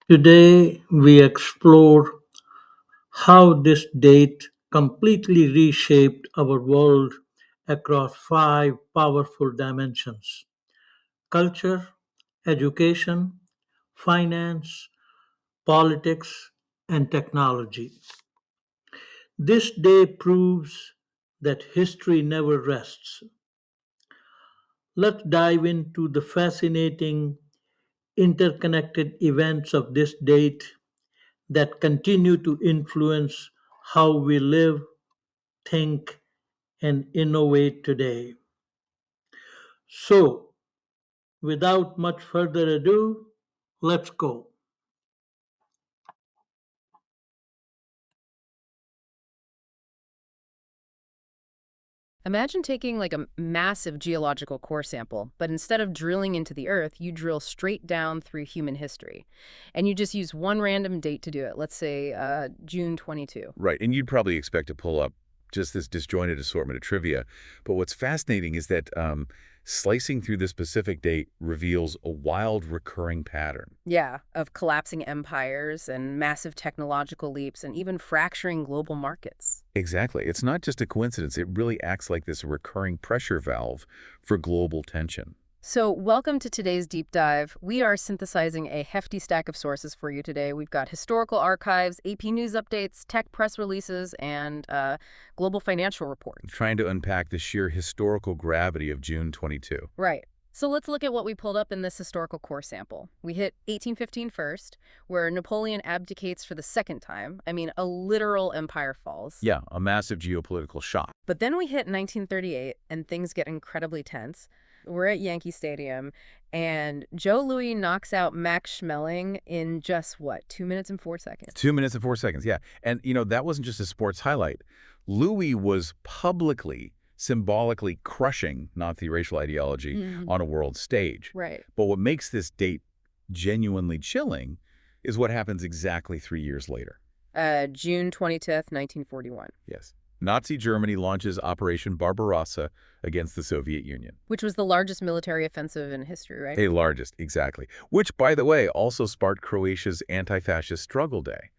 Today, we explore how this date completely reshaped our world across five powerful dimensions: culture, education, finance, politics, and technology. This day proves that history never rests. Let's dive into the fascinating interconnected events of this date that continue to influence how we live, think, and innovate today. So, without much further ado, let's go. Imagine taking like a massive geological core sample, but instead of drilling into the Earth, you drill straight down through human history. And you just use one random date to do it. Let's say June 22. Right, and you'd probably expect to pull up just this disjointed assortment of trivia. But what's fascinating is that slicing through this specific date reveals a wild recurring pattern. Yeah, of collapsing empires and massive technological leaps and even fracturing global markets. Exactly. It's not just a coincidence. It really acts like this recurring pressure valve for global tension. So, welcome to today's deep dive. We are synthesizing a hefty stack of sources for you today. We've got historical archives, AP news updates, tech press releases, and global financial reports. Trying to unpack the sheer historical gravity of June 22. Right. So, let's look at what we pulled up in this historical core sample. We hit 1815 first, where Napoleon abdicates for the second time. I mean, a literal empire falls. Yeah, a massive geopolitical shock. But then we hit 1938, and things get incredibly tense. We're at Yankee Stadium, and Joe Louis knocks out Max Schmeling in just, what, 2 minutes and 4 seconds? 2 minutes and 4 seconds, yeah. And, that wasn't just a sports highlight. Louis was publicly, symbolically crushing Nazi racial ideology on a world stage. Right. But what makes this date genuinely chilling is what happens exactly 3 years later. June 25th, 1941. Yes. Nazi Germany launches Operation Barbarossa against the Soviet Union. Which was the largest military offensive in history, right? A largest, exactly. Which, by the way, also sparked Croatia's anti-fascist struggle day.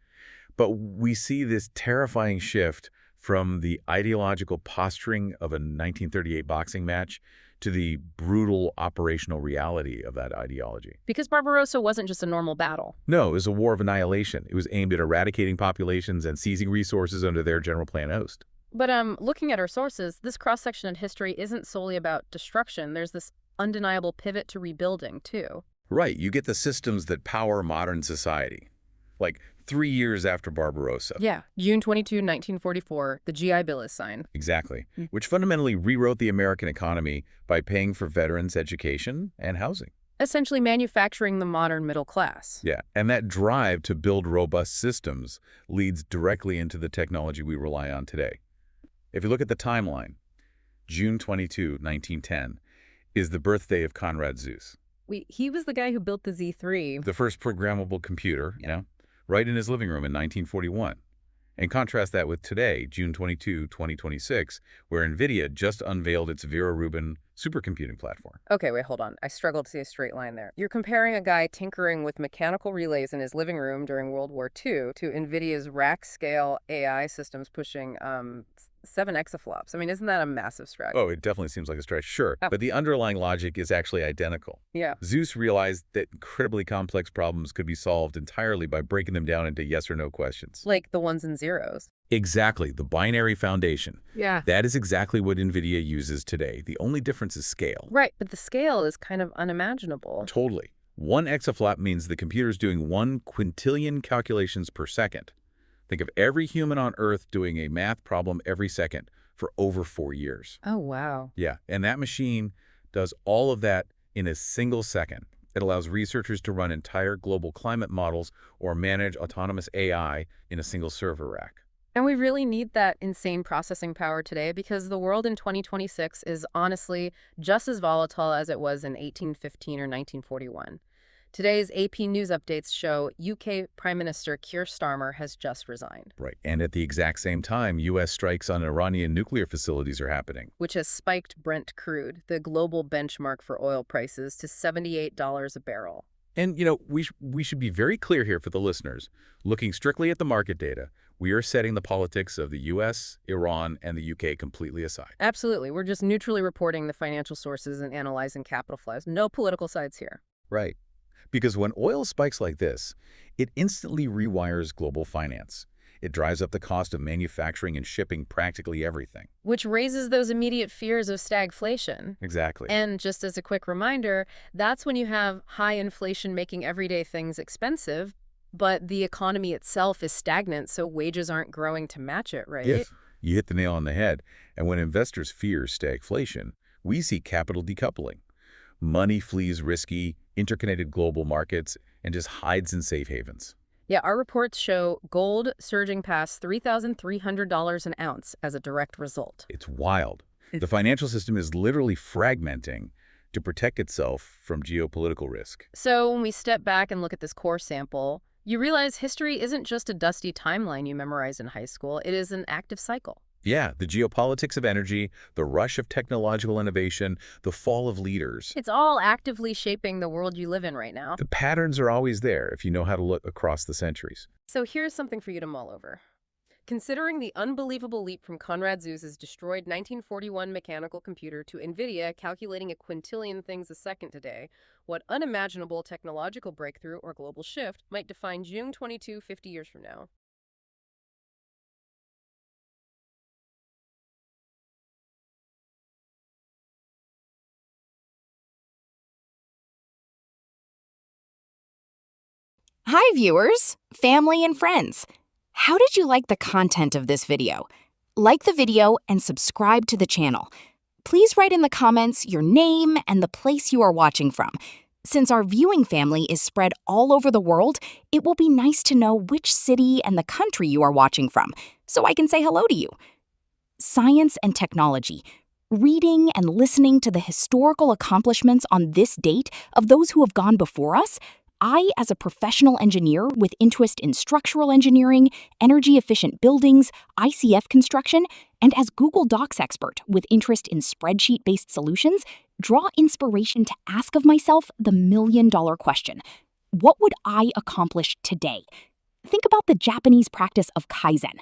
But we see this terrifying shift from the ideological posturing of a 1938 boxing match to the brutal operational reality of that ideology. Because Barbarossa wasn't just a normal battle. No, it was a war of annihilation. It was aimed at eradicating populations and seizing resources under their general plan host. But looking at our sources, this cross-section in history isn't solely about destruction. There's this undeniable pivot to rebuilding, too. Right, you get the systems that power modern society. Like 3 years after Barbarossa. Yeah, June 22, 1944, the GI Bill is signed. Exactly. Which fundamentally rewrote the American economy by paying for veterans' education and housing. Essentially manufacturing the modern middle class. Yeah, and that drive to build robust systems leads directly into the technology we rely on today. If you look at the timeline, June 22, 1910, is the birthday of Conrad Zuse. He was the guy who built the Z3. The first programmable computer, right in his living room in 1941. And contrast that with today, June 22, 2026, where NVIDIA just unveiled its Vera Rubin supercomputing platform. Okay, wait, hold on. I struggled to see a straight line there. You're comparing a guy tinkering with mechanical relays in his living room during World War II to NVIDIA's rack-scale AI systems pushing 7 exaflops. I mean, isn't that a massive stretch? Oh, it definitely seems like a stretch, sure. Oh. But the underlying logic is actually identical. Yeah. Zeus realized that incredibly complex problems could be solved entirely by breaking them down into yes or no questions. Like the ones and zeros. Exactly, the binary foundation. Yeah. That is exactly what NVIDIA uses today. The only difference is scale. Right, but the scale is kind of unimaginable. Totally. 1 exaflop means the computer's doing 1 quintillion calculations per second. Think of every human on Earth doing a math problem every second for over 4 years. Oh, wow. Yeah, and that machine does all of that in a single second. It allows researchers to run entire global climate models or manage autonomous AI in a single server rack. And we really need that insane processing power today because the world in 2026 is honestly just as volatile as it was in 1815 or 1941. Today's AP News updates show UK Prime Minister Keir Starmer has just resigned. Right, and at the exact same time, U.S. strikes on Iranian nuclear facilities are happening. Which has spiked Brent crude, the global benchmark for oil prices, to $78 a barrel. And, we should be very clear here for the listeners. Looking strictly at the market data, we are setting the politics of the U.S., Iran, and the U.K. completely aside. Absolutely. We're just neutrally reporting the financial sources and analyzing capital flows. No political sides here. Right. Because when oil spikes like this, it instantly rewires global finance. It drives up the cost of manufacturing and shipping practically everything. Which raises those immediate fears of stagflation. Exactly. And just as a quick reminder, that's when you have high inflation making everyday things expensive, but the economy itself is stagnant, so wages aren't growing to match it, right? Yes, you hit the nail on the head. And when investors fear stagflation, we see capital decoupling. Money flees risky, interconnected global markets and just hides in safe havens. Yeah, our reports show gold surging past $3,300 an ounce as a direct result. It's wild. The financial system is literally fragmenting to protect itself from geopolitical risk. So when we step back and look at this core sample, you realize history isn't just a dusty timeline you memorized in high school. It is an active cycle. Yeah, the geopolitics of energy, the rush of technological innovation, the fall of leaders. It's all actively shaping the world you live in right now. The patterns are always there if you know how to look across the centuries. So here's something for you to mull over. Considering the unbelievable leap from Conrad Zeuss's destroyed 1941 mechanical computer to NVIDIA calculating a quintillion things a second today, what unimaginable technological breakthrough or global shift might define June 22, 50 years from now? Hi viewers, family and friends. How did you like the content of this video? Like the video and subscribe to the channel. Please write in the comments your name and the place you are watching from. Since our viewing family is spread all over the world, it will be nice to know which city and the country you are watching from, so I can say hello to you. Science and technology. Reading and listening to the historical accomplishments on this date of those who have gone before us, I, as a professional engineer with interest in structural engineering, energy-efficient buildings, ICF construction, and as Google Docs expert with interest in spreadsheet-based solutions, draw inspiration to ask of myself the million-dollar question. What would I accomplish today? Think about the Japanese practice of Kaizen.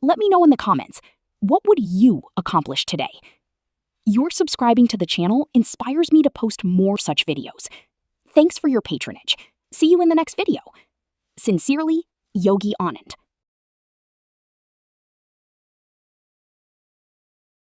Let me know in the comments, what would you accomplish today? Your subscribing to the channel inspires me to post more such videos. Thanks for your patronage. See you in the next video. Sincerely, Yogi Anand.